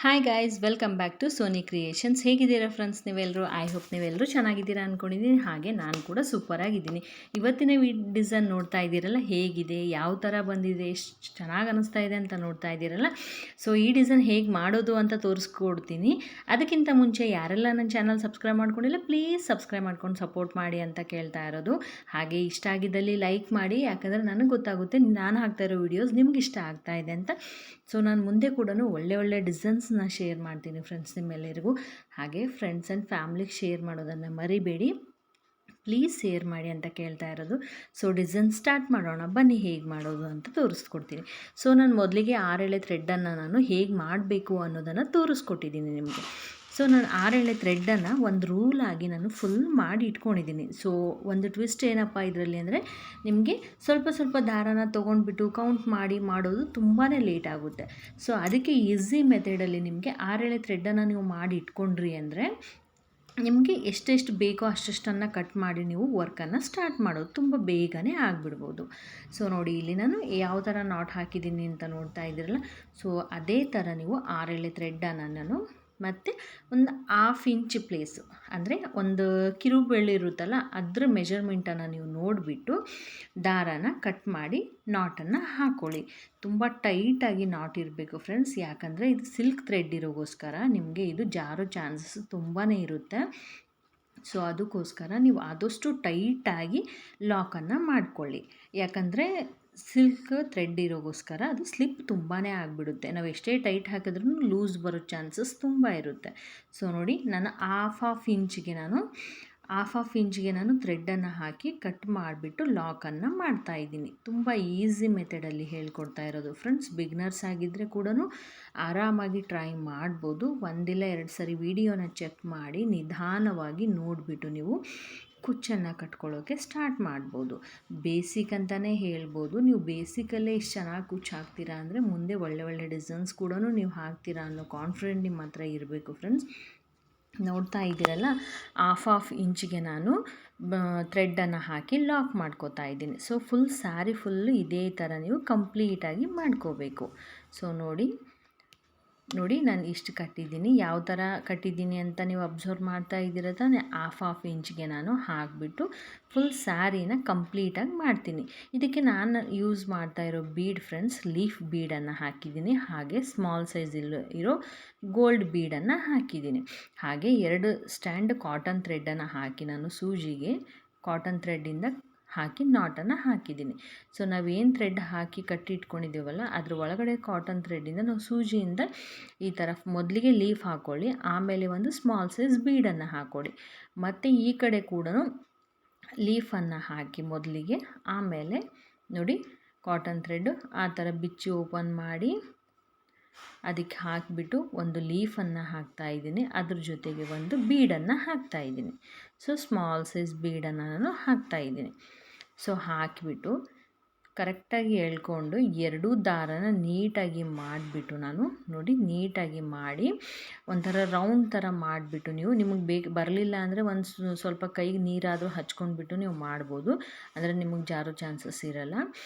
Hi guys, welcome back to Soni creations. ಹೇಗಿದ್ದೀರಾ friends ನೀವೆಲ್ಲರೂ? I hope ನೀವೆಲ್ಲರೂ ಚೆನ್ನಾಗಿದ್ದೀರಾ ಅಂದ್ಕೊಂಡಿದ್ದೀನಿ. ಹಾಗೆ ನಾನು ಕೂಡ ಸೂಪರಾಗಿದ್ದೀನಿ. ಇವತ್ತಿನ ಡಿಸೈನ್ ನೋಡ್ತಾ ಇದ್ದೀರಲ್ಲ, ಹೇಗಿದೆ, ಯಾವ ಥರ ಬಂದಿದೆ, ಎಷ್ಟು ಚೆನ್ನಾಗಿ ಅನ್ನಿಸ್ತಾ ಇದೆ ಅಂತ ನೋಡ್ತಾ ಇದ್ದೀರಲ್ಲ. ಸೊ ಈ ಡಿಸೈನ್ ಹೇಗೆ ಮಾಡೋದು ಅಂತ ತೋರಿಸ್ಕೊಡ್ತೀನಿ. ಅದಕ್ಕಿಂತ ಮುಂಚೆ ಯಾರೆಲ್ಲ ನನ್ನ ಚಾನಲ್ ಸಬ್ಸ್ಕ್ರೈಬ್ ಮಾಡ್ಕೊಂಡಿಲ್ಲ, ಪ್ಲೀಸ್ ಸಬ್ಸ್ಕ್ರೈಬ್ ಮಾಡ್ಕೊಂಡು ಸಪೋರ್ಟ್ ಮಾಡಿ ಅಂತ ಕೇಳ್ತಾ ಇರೋದು. ಹಾಗೆ ಇಷ್ಟ ಆಗಿದ್ದಲ್ಲಿ ಲೈಕ್ ಮಾಡಿ, ಯಾಕಂದರೆ ನನಗೆ ಗೊತ್ತಾಗುತ್ತೆ ನಾನು ಹಾಕ್ತಾ ಇರೋ ವೀಡಿಯೋಸ್ ನಿಮ್ಗೆ ಇಷ್ಟ ಆಗ್ತಾ ಇದೆ ಅಂತ. ಸೊ ನಾನು ಮುಂದೆ ಕೂಡ ಒಳ್ಳೆ ಡಿಸೈನ್ಸ್ನ ಶೇರ್ ಮಾಡ್ತೀನಿ ಫ್ರೆಂಡ್ಸ್ ನಿಮ್ಮೆಲ್ಲರಿಗೂ. ಹಾಗೆ ಫ್ರೆಂಡ್ಸ್ ಆ್ಯಂಡ್ ಫ್ಯಾಮ್ಲಿಗೆ ಶೇರ್ ಮಾಡೋದನ್ನು ಮರಿಬೇಡಿ, ಪ್ಲೀಸ್ ಶೇರ್ ಮಾಡಿ ಅಂತ ಕೇಳ್ತಾ ಇರೋದು. ಸೊ ಡಿಸೈನ್ ಸ್ಟಾರ್ಟ್ ಮಾಡೋಣ ಬನ್ನಿ. ಹೇಗೆ ಮಾಡೋದು ಅಂತ ತೋರಿಸ್ಕೊಡ್ತೀನಿ. ಸೊ ನಾನು ಮೊದಲಿಗೆ 6 ಎಳೆ ಥ್ರೆಡ್ಡನ್ನು ನಾನು ಹೇಗೆ ಮಾಡಬೇಕು ಅನ್ನೋದನ್ನು ತೋರಿಸ್ಕೊಟ್ಟಿದ್ದೀನಿ ನಿಮಗೆ. ಸೊ ನಾನು 6 ಎಳೆ ಥ್ರೆಡ್ಡನ್ನು ಒಂದು ರೂಲಾಗಿ ನಾನು ಫುಲ್ ಮಾಡಿ ಇಟ್ಕೊಂಡಿದ್ದೀನಿ. ಸೊ ಒಂದು ಟ್ವಿಸ್ಟ್ ಏನಪ್ಪ ಇದರಲ್ಲಿ ಅಂದರೆ, ನಿಮಗೆ ಸ್ವಲ್ಪ ದಾರಾನ ತೊಗೊಂಡ್ಬಿಟ್ಟು ಕೌಂಟ್ ಮಾಡಿ ಮಾಡೋದು ತುಂಬಾ ಲೇಟ್ ಆಗುತ್ತೆ. ಸೊ ಅದಕ್ಕೆ ಈಸಿ ಮೆಥಡಲ್ಲಿ ನಿಮಗೆ 6 ಎಳೆ ಥ್ರೆಡ್ಡನ್ನು ನೀವು ಮಾಡಿ ಇಟ್ಕೊಂಡ್ರಿ ಅಂದರೆ ನಿಮಗೆ ಎಷ್ಟೆಷ್ಟು ಬೇಕೋ ಅಷ್ಟನ್ನು ಕಟ್ ಮಾಡಿ ನೀವು ವರ್ಕನ್ನು ಸ್ಟಾರ್ಟ್ ಮಾಡೋದು ತುಂಬ ಬೇಗನೆ ಆಗಿಬಿಡ್ಬೋದು. ಸೊ ನೋಡಿ, ಇಲ್ಲಿ ನಾನು ಯಾವ ಥರ ನಾಟ್ ಹಾಕಿದ್ದೀನಿ ಅಂತ ನೋಡ್ತಾ ಇದ್ದೀರಲ್ಲ. ಸೊ ಅದೇ ಥರ ನೀವು 6 ಎಳೆ ಥ್ರೆಡ್ಡನ್ನು ನಾನು ಮತ್ತು ಒಂದು 1/2 ಇಂಚ್ ಪ್ಲೇಸು, ಅಂದರೆ ಒಂದು ಕಿರುಬೆಳ್ಳಿ ಇರುತ್ತಲ್ಲ ಅದ್ರ ಮೆಜರ್ಮೆಂಟನ್ನು ನೀವು ನೋಡಿಬಿಟ್ಟು ದಾರಾನ ಕಟ್ ಮಾಡಿ ನಾಟನ್ನು ಹಾಕ್ಕೊಳ್ಳಿ. ತುಂಬ ಟೈಟಾಗಿ ನಾಟ್ ಇರಬೇಕು ಫ್ರೆಂಡ್ಸ್, ಯಾಕಂದರೆ ಇದು ಸಿಲ್ಕ್ ಥ್ರೆಡ್ ಇರೋಗೋಸ್ಕರ ನಿಮಗೆ ಇದು ಜಾರೋ ಚಾನ್ಸಸ್ ತುಂಬಾ ಇರುತ್ತೆ. ಸೊ ಅದಕ್ಕೋಸ್ಕರ ನೀವು ಆದಷ್ಟು ಟೈಟಾಗಿ ಲಾಕನ್ನು ಮಾಡಿಕೊಳ್ಳಿ. ಯಾಕಂದರೆ ಸಿಲ್ಕ್ ಥ್ರೆಡ್ ಇರೋಗೋಸ್ಕರ ಅದು ಸ್ಲಿಪ್ ತುಂಬಾ ಆಗಿಬಿಡುತ್ತೆ. ನಾವು ಎಷ್ಟೇ ಟೈಟ್ ಹಾಕಿದ್ರೂ ಲೂಸ್ ಬರೋ ಚಾನ್ಸಸ್ ತುಂಬ ಇರುತ್ತೆ. ಸೊ ನೋಡಿ, ನಾನು ಹಾಫ್ ಇಂಚಿಗೆ ನಾನು ಥ್ರೆಡ್ಡನ್ನು ಹಾಕಿ ಕಟ್ ಮಾಡಿಬಿಟ್ಟು ಲಾಕನ್ನು ಮಾಡ್ತಾಯಿದ್ದೀನಿ. ತುಂಬ ಈಸಿ ಮೆಥಡಲ್ಲಿ ಹೇಳ್ಕೊಡ್ತಾ ಇರೋದು ಫ್ರೆಂಡ್ಸ್. ಬಿಗ್ನರ್ಸ್ ಆಗಿದ್ದರೆ ಕೂಡ ಆರಾಮಾಗಿ ಟ್ರೈ ಮಾಡ್ಬೋದು. ಒಂದಿಲ್ಲ 2 ಸರಿ ವಿಡಿಯೋನ ಚೆಕ್ ಮಾಡಿ ನಿಧಾನವಾಗಿ ನೋಡಿಬಿಟ್ಟು ನೀವು ಕುಚ್ಚನ್ನು ಕಟ್ಕೊಳ್ಳೋಕ್ಕೆ ಸ್ಟಾರ್ಟ್ ಮಾಡ್ಬೋದು. ಬೇಸಿಕ್ ಅಂತಲೇ ಹೇಳ್ಬೋದು. ನೀವು ಬೇಸಿಕಲ್ಲೇ ಇಷ್ಟು ಚೆನ್ನಾಗಿ ಕುಚ್ಚು ಹಾಕ್ತೀರಾ ಅಂದರೆ ಮುಂದೆ ಒಳ್ಳೆ ಡಿಸೈನ್ಸ್ ಕೂಡ ನೀವು ಹಾಕ್ತೀರಾ ಅನ್ನೋ ಕಾನ್ಫಿಡೆಂಟ್ ನಿಮ್ಮ ಹತ್ರ ಇರಬೇಕು ಫ್ರೆಂಡ್ಸ್. ನೋಡ್ತಾ ಇದ್ದೀರಲ್ಲ, ಹಾಫ್ ಇಂಚಿಗೆ ನಾನು ಥ್ರೆಡ್ಡನ್ನು ಹಾಕಿ ಲಾಕ್ ಮಾಡ್ಕೋತಾ ಇದ್ದೀನಿ. ಸೊ ಫುಲ್ ಸ್ಯಾರಿ ಫುಲ್ಲು ಇದೇ ಥರ ನೀವು ಕಂಪ್ಲೀಟಾಗಿ ಮಾಡ್ಕೋಬೇಕು. ಸೊ ನೋಡಿ ನಾನು ಇಷ್ಟು ಕಟ್ಟಿದ್ದೀನಿ. ಯಾವ ಥರ ಕಟ್ಟಿದ್ದೀನಿ ಅಂತ ನೀವು ಅಬ್ಸರ್ವ್ ಮಾಡ್ತಾ ಇದ್ದೀರ ತಾನೆ. ಹಾಫ್ ಇಂಚ್ಗೆ ನಾನು ಹಾಕಿಬಿಟ್ಟು ಫುಲ್ ಸ್ಯಾರಿನ ಕಂಪ್ಲೀಟಾಗಿ ಮಾಡ್ತೀನಿ. ಇದಕ್ಕೆ ನಾನು ಯೂಸ್ ಮಾಡ್ತಾ ಇರೋ ಬೀಡ್ ಫ್ರೆಂಡ್ಸ್, ಲೀಫ್ ಬೀಡನ್ನು ಹಾಕಿದ್ದೀನಿ. ಹಾಗೆ ಸ್ಮಾಲ್ ಸೈಜ್ ಇರೋ ಗೋಲ್ಡ್ ಬೀಡನ್ನು ಹಾಕಿದ್ದೀನಿ. ಹಾಗೆ 2 ಸ್ಟ್ಯಾಂಡ್ ಕಾಟನ್ ಥ್ರೆಡ್ಡನ್ನು ಹಾಕಿ ನಾನು ಸೂಜಿಗೆ ಕಾಟನ್ ಥ್ರೆಡ್ಡಿಂದ ಹಾಕಿ ನಾಟನ್ನು ಹಾಕಿದ್ದೀನಿ. ಸೊ ನಾವೇನು ಥ್ರೆಡ್ ಹಾಕಿ ಕಟ್ಟಿಟ್ಕೊಂಡಿದ್ದೀವಲ್ಲ ಅದ್ರ ಒಳಗಡೆ ಕಾಟನ್ ಥ್ರೆಡ್ಡಿಂದ ನಾವು ಸೂಜಿಯಿಂದ ಈ ಥರ ಮೊದಲಿಗೆ ಲೀಫ್ ಹಾಕ್ಕೊಳ್ಳಿ, ಆಮೇಲೆ ಒಂದು ಸ್ಮಾಲ್ ಸೈಜ್ ಬೀಡನ್ನು ಹಾಕ್ಕೊಳ್ಳಿ. ಮತ್ತು ಈ ಕಡೆ ಕೂಡ ಲೀಫನ್ನು ಹಾಕಿ ಮೊದಲಿಗೆ, ಆಮೇಲೆ ನೋಡಿ ಕಾಟನ್ ಥ್ರೆಡ್ಡು ಆ ಥರ ಬಿಚ್ಚಿ ಓಪನ್ ಮಾಡಿ ಅದಕ್ಕೆ ಹಾಕಿಬಿಟ್ಟು ಒಂದು ಲೀಫನ್ನು ಹಾಕ್ತಾಯಿದ್ದೀನಿ. ಅದ್ರ ಜೊತೆಗೆ ಒಂದು ಬೀಡನ್ನು ಹಾಕ್ತಾಯಿದ್ದೀನಿ. ಸೊ ಸ್ಮಾಲ್ ಸೈಜ್ ಬೀಡನ್ನು ನಾನು ಹಾಕ್ತಾಯಿದ್ದೀನಿ. ಸೊ ಹಾಕಿಬಿಟ್ಟು ಕರೆಕ್ಟಾಗಿ ಎಳ್ಕೊಂಡು 2 ದಾರನ ನೀಟಾಗಿ ಮಾಡಿಬಿಟ್ಟು ನಾನು ನೋಡಿ ನೀಟಾಗಿ ಮಾಡಿ ಒಂಥರ ರೌಂಡ್ ಥರ ಮಾಡಿಬಿಟ್ಟು ನಿಮಗೆ ಬರಲಿಲ್ಲ ಅಂದರೆ ಒಂದು ಸ್ವಲ್ಪ ಕೈಗೆ ನೀರಾದರೂ ಹಚ್ಕೊಂಡ್ಬಿಟ್ಟು ನೀವು ಮಾಡ್ಬೋದು. ಅಂದರೆ ನಿಮಗೆ ಜಾರೋ ಚಾನ್ಸಸ್ ಇರಲ್ಲ.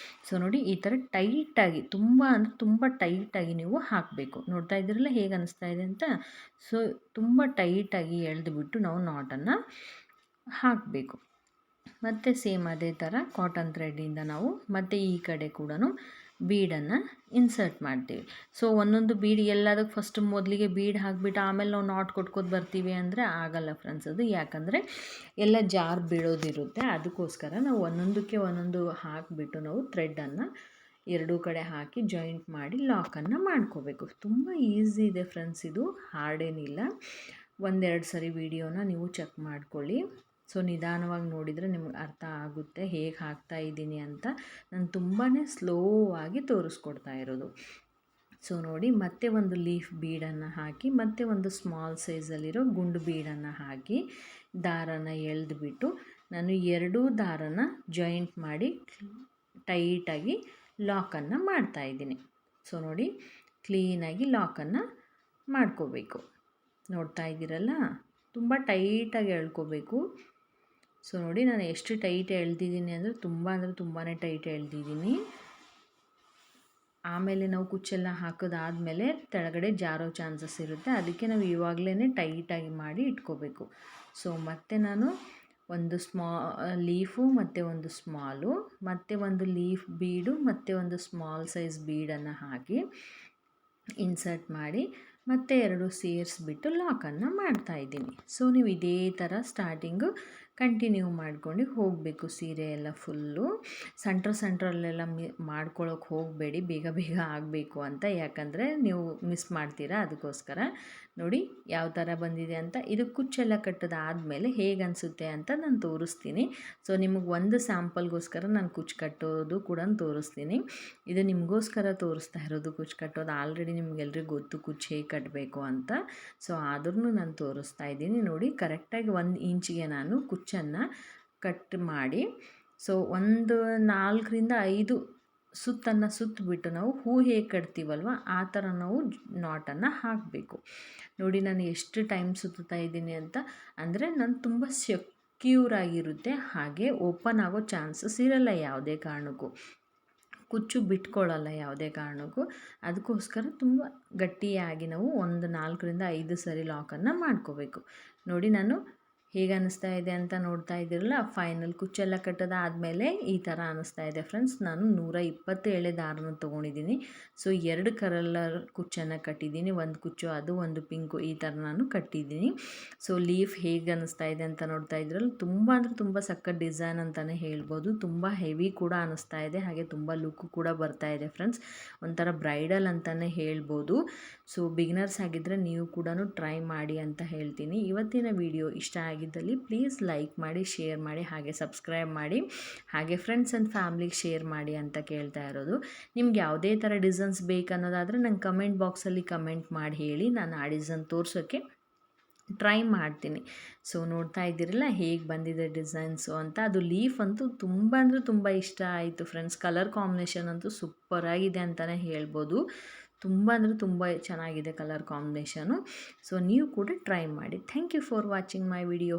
ಸೊ ನೋಡಿ, ಈ ಥರ ಟೈಟಾಗಿ ತುಂಬ ಟೈಟಾಗಿ ನೀವು ಹಾಕಬೇಕು. ನೋಡ್ತಾ ಇದ್ದೀರಲ್ಲ ಹೇಗೆ ಅನ್ನಿಸ್ತಾ ಇದೆ ಅಂತ. ಸೊ ತುಂಬ ಟೈಟಾಗಿ ಎಳೆದುಬಿಟ್ಟು ನಾವು ನಾಟನ್ನು ಹಾಕಬೇಕು. ಮತ್ತು ಸೇಮ್ ಅದೇ ಥರ ಕಾಟನ್ ಥ್ರೆಡ್ಡಿಂದ ನಾವು ಮತ್ತು ಈ ಕಡೆ ಕೂಡ ಬೀಡನ್ನು ಇನ್ಸರ್ಟ್ ಮಾಡ್ತೀವಿ. ಸೊ ಒಂದೊಂದು ಬೀಡ್ ಎಲ್ಲದಕ್ಕೆ ಫಸ್ಟ್ ಮೊದಲಿಗೆ ಬೀಡ್ ಹಾಕಿಬಿಟ್ಟು ಆಮೇಲೆ ನಾವು ನಾಟ್ ಕೊಟ್ಕೋತ ಬರ್ತೀವಿ ಅಂದರೆ ಆಗಲ್ಲ ಫ್ರೆಂಡ್ಸ್ ಅದು. ಯಾಕಂದರೆ ಎಲ್ಲ ಜಾರ್ ಬೀಳೋದಿರುತ್ತೆ. ಅದಕ್ಕೋಸ್ಕರ ನಾವು ಒಂದೊಂದಕ್ಕೆ ಒಂದೊಂದು ಹಾಕಿಬಿಟ್ಟು ನಾವು ಥ್ರೆಡ್ಡನ್ನು 2 ಕಡೆ ಹಾಕಿ ಜಾಯಿಂಟ್ ಮಾಡಿ ಲಾಕನ್ನು ಮಾಡ್ಕೋಬೇಕು. ತುಂಬ ಈಸಿ ಇದೆ ಫ್ರೆಂಡ್ಸ್, ಇದು ಹಾರ್ಡೇನಿಲ್ಲ. 1-2 ಸರಿ ವಿಡಿಯೋನ ನೀವು ಚೆಕ್ ಮಾಡ್ಕೊಳ್ಳಿ. ಸೊ ನಿಧಾನವಾಗಿ ನೋಡಿದರೆ ನಿಮ್ಗೆ ಅರ್ಥ ಆಗುತ್ತೆ ಹೇಗೆ ಹಾಕ್ತಾ ಇದ್ದೀನಿ ಅಂತ. ನಾನು ತುಂಬಾ ಸ್ಲೋ ಆಗಿ ತೋರಿಸ್ಕೊಡ್ತಾ ಇರೋದು. ಸೊ ನೋಡಿ, ಮತ್ತೆ ಒಂದು ಲೀಫ್ ಬೀಡನ್ನು ಹಾಕಿ ಮತ್ತೆ ಒಂದು ಸ್ಮಾಲ್ ಸೈಜಲ್ಲಿರೋ ಗುಂಡು ಬೀಡನ್ನು ಹಾಕಿ ದಾರನ ಎಳೆದುಬಿಟ್ಟು ನಾನು 2 ದಾರನ ಜಾಯಿಂಟ್ ಮಾಡಿ ಟೈಟಾಗಿ ಲಾಕನ್ನು ಮಾಡ್ತಾಯಿದ್ದೀನಿ. ಸೊ ನೋಡಿ, ಕ್ಲೀನಾಗಿ ಲಾಕನ್ನು ಮಾಡ್ಕೋಬೇಕು. ನೋಡ್ತಾ ಇದ್ದೀರಲ್ಲ, ತುಂಬ ಟೈಟಾಗಿ ಎಳ್ಕೋಬೇಕು. ಸೊ ನೋಡಿ, ನಾನು ಎಷ್ಟು ಟೈಟ್ ಎಳ್ದಿದ್ದೀನಿ ಅಂದರೆ ತುಂಬಾ ಟೈಟ್ ಎಳ್ದಿದ್ದೀನಿ. ಆಮೇಲೆ ನಾವು ಕುಚ್ಚೆಲ್ಲ ಹಾಕೋದಾದಮೇಲೆ ಕೆಳಗಡೆ ಜಾರೋ ಚಾನ್ಸಸ್ ಇರುತ್ತೆ. ಅದಕ್ಕೆ ನಾವು ಇವಾಗಲೇ ಟೈಟಾಗಿ ಮಾಡಿ ಇಟ್ಕೋಬೇಕು. ಸೊ ಮತ್ತು ನಾನು ಒಂದು ಲೀಫು ಮತ್ತು ಒಂದು ಸ್ಮಾಲು ಮತ್ತು ಒಂದು ಲೀಫ್ ಬೀಡು ಮತ್ತು ಒಂದು ಸ್ಮಾಲ್ ಸೈಜ್ ಬೀಡನ್ನು ಹಾಕಿ ಇನ್ಸರ್ಟ್ ಮಾಡಿ ಮತ್ತು 2 ಸೇರಿಸ್ಬಿಟ್ಟು ಲಾಕನ್ನು ಮಾಡ್ತಾಯಿದ್ದೀನಿ. ಸೊ ನೀವು ಇದೇ ಥರ ಸ್ಟಾರ್ಟಿಂಗು ಕಂಟಿನ್ಯೂ ಮಾಡ್ಕೊಂಡು ಹೋಗಬೇಕು. ಸೀರೆ ಎಲ್ಲ ಫುಲ್ಲು ಸೆಂಟ್ರಲ್ಲೆಲ್ಲ ಮಾಡ್ಕೊಳ್ಳೋಕೆ ಹೋಗಬೇಡಿ, ಬೇಗ ಬೇಗ ಆಗಬೇಕು ಅಂತ. ಯಾಕಂದರೆ ನೀವು ಮಿಸ್ ಮಾಡ್ತೀರಾ. ಅದಕ್ಕೋಸ್ಕರ ನೋಡಿ ಯಾವ ಥರ ಬಂದಿದೆ ಅಂತ. ಇದು ಕುಚ್ಚೆಲ್ಲ ಕಟ್ಟೋದಾದಮೇಲೆ ಹೇಗೆ ಅನಿಸುತ್ತೆ ಅಂತ ನಾನು ತೋರಿಸ್ತೀನಿ. ಸೊ ನಿಮಗೆ ಒಂದು ಸ್ಯಾಂಪಲ್ಗೋಸ್ಕರ ನಾನು ಕುಚ್ಚು ಕಟ್ಟೋದು ಕೂಡ ತೋರಿಸ್ತೀನಿ. ಇದು ನಿಮಗೋಸ್ಕರ ತೋರಿಸ್ತಾ ಇರೋದು ಕುಚ್ಚು ಕಟ್ಟೋದು. ಆಲ್ರೆಡಿ ನಿಮಗೆಲ್ರಿಗೂ ಗೊತ್ತು ಕುಚ್ಚು ಹೇಗೆ ಕಟ್ಟಬೇಕು ಅಂತ. ಸೊ ಆದ್ರೂ ನಾನು ತೋರಿಸ್ತಾ ಇದ್ದೀನಿ. ನೋಡಿ ಕರೆಕ್ಟಾಗಿ 1 ಇಂಚಿಗೆ ನಾನು ಕುಚ್ಚನ್ನು ಕಟ್ ಮಾಡಿ, ಸೊ ಒಂದು 4ರಿಂದ 5 ಸುತ್ತನ್ನು ಸುತ್ತಬಿಟ್ಟು ನಾವು ಹೂ ಹೇಗೆ ಕಟ್ತೀವಲ್ವ ಆ ಥರ ನಾವು ನಾಟನ್ನು ಹಾಕಬೇಕು. ನೋಡಿ ನಾನು ಎಷ್ಟು ಟೈಮ್ ಸುತ್ತಾ ಇದ್ದೀನಿ ಅಂತ. ಅಂದರೆ ನಾನು ತುಂಬ ಸೆಕ್ಯೂರ್ ಆಗಿರುತ್ತೆ, ಹಾಗೆ ಓಪನ್ ಆಗೋ ಚಾನ್ಸಸ್ ಇರಲ್ಲ ಯಾವುದೇ ಕಾರಣಕ್ಕೂ. ಕುಚ್ಚು ಬಿಟ್ಕೊಳ್ಳಲ್ಲ ಯಾವುದೇ ಕಾರಣಕ್ಕೂ. ಅದಕ್ಕೋಸ್ಕರ ತುಂಬ ಗಟ್ಟಿಯಾಗಿ ನಾವು ಒಂದು 4ರಿಂದ 5 ಸರಿ ಲಾಕನ್ನು ಮಾಡ್ಕೋಬೇಕು. ನೋಡಿ ನಾನು ಹೇಗೆ ಅನ್ನಿಸ್ತಾ ಇದೆ ಅಂತ ನೋಡ್ತಾ ಇದ್ದೀರಲ್ಲ. ಫೈನಲ್ ಕುಚ್ಚೆಲ್ಲ ಕಟ್ಟೋದಾದಮೇಲೆ ಈ ಥರ ಅನ್ನಿಸ್ತಾ ಇದೆ ಫ್ರೆಂಡ್ಸ್. ನಾನು 120 ಎಳೆ ದಾರನ ತೊಗೊಂಡಿದ್ದೀನಿ. ಸೊ 2 ಕಲರ್ ಕುಚ್ಚನ್ನು ಕಟ್ಟಿದ್ದೀನಿ. ಒಂದು ಕುಚ್ಚು ಅದು, ಒಂದು ಪಿಂಕು, ಈ ಥರ ನಾನು ಕಟ್ಟಿದ್ದೀನಿ. ಸೊ ಲೀಫ್ ಹೇಗೆ ಅನ್ನಿಸ್ತಾ ಇದೆ ಅಂತ ನೋಡ್ತಾ ಇದ್ರಲ್ಲ. ತುಂಬ ಅಂದರೆ ತುಂಬ ಸಖತ್ ಡಿಸೈನ್ ಅಂತಲೇ ಹೇಳ್ಬೋದು. ತುಂಬ ಹೆವಿ ಕೂಡ ಅನ್ನಿಸ್ತಾ ಇದೆ, ಹಾಗೆ ತುಂಬ ಲುಕ್ ಕೂಡ ಬರ್ತಾ ಇದೆ ಫ್ರೆಂಡ್ಸ್. ಒಂಥರ ಬ್ರೈಡಲ್ ಅಂತಲೇ ಹೇಳ್ಬೋದು. ಸೊ ಬಿಗಿನರ್ಸ್ ಆಗಿದ್ದರೆ ನೀವು ಕೂಡ ಟ್ರೈ ಮಾಡಿ ಅಂತ ಹೇಳ್ತೀನಿ. ಇವತ್ತಿನ ವಿಡಿಯೋ ಇಷ್ಟ ಆಗಿದ್ದಲ್ಲಿ ಪ್ಲೀಸ್ ಲೈಕ್ ಮಾಡಿ, ಶೇರ್ ಮಾಡಿ, ಹಾಗೆ ಸಬ್ಸ್ಕ್ರೈಬ್ ಮಾಡಿ, ಹಾಗೆ ಫ್ರೆಂಡ್ಸ್ ಆ್ಯಂಡ್ ಫ್ಯಾಮ್ಲಿಗೆ ಶೇರ್ ಮಾಡಿ ಅಂತ ಕೇಳ್ತಾ ಇರೋದು. ನಿಮ್ಗೆ ಯಾವುದೇ ಥರ ಡಿಸೈನ್ಸ್ ಬೇಕನ್ನೋದಾದರೆ ನಂಗೆ ಕಮೆಂಟ್ ಬಾಕ್ಸಲ್ಲಿ ಕಮೆಂಟ್ ಮಾಡಿ ಹೇಳಿ, ನಾನು ಆ ಡಿಸೈನ್ ತೋರಿಸೋಕ್ಕೆ ಟ್ರೈ ಮಾಡ್ತೀನಿ. ಸೊ ನೋಡ್ತಾ ಇದ್ದೀರಲ್ಲ ಹೇಗೆ ಬಂದಿದೆ ಡಿಸೈನ್ಸು ಅಂತ. ಅದು ಲೀಫ್ ಅಂತೂ ತುಂಬ ಅಂದರೆ ತುಂಬ ಇಷ್ಟ ಆಯಿತು ಫ್ರೆಂಡ್ಸ್. ಕಲರ್ ಕಾಂಬಿನೇಷನ್ ಅಂತೂ ಸೂಪರಾಗಿದೆ ಅಂತಲೇ ಹೇಳ್ಬೋದು. ತುಂಬ ಅಂದರೆ ತುಂಬ ಚೆನ್ನಾಗಿದೆ ಕಲರ್ ಕಾಂಬಿನೇಷನು. ಸೊ ನೀವು ಕೂಡ ಟ್ರೈ ಮಾಡಿ. Thank you for watching my video.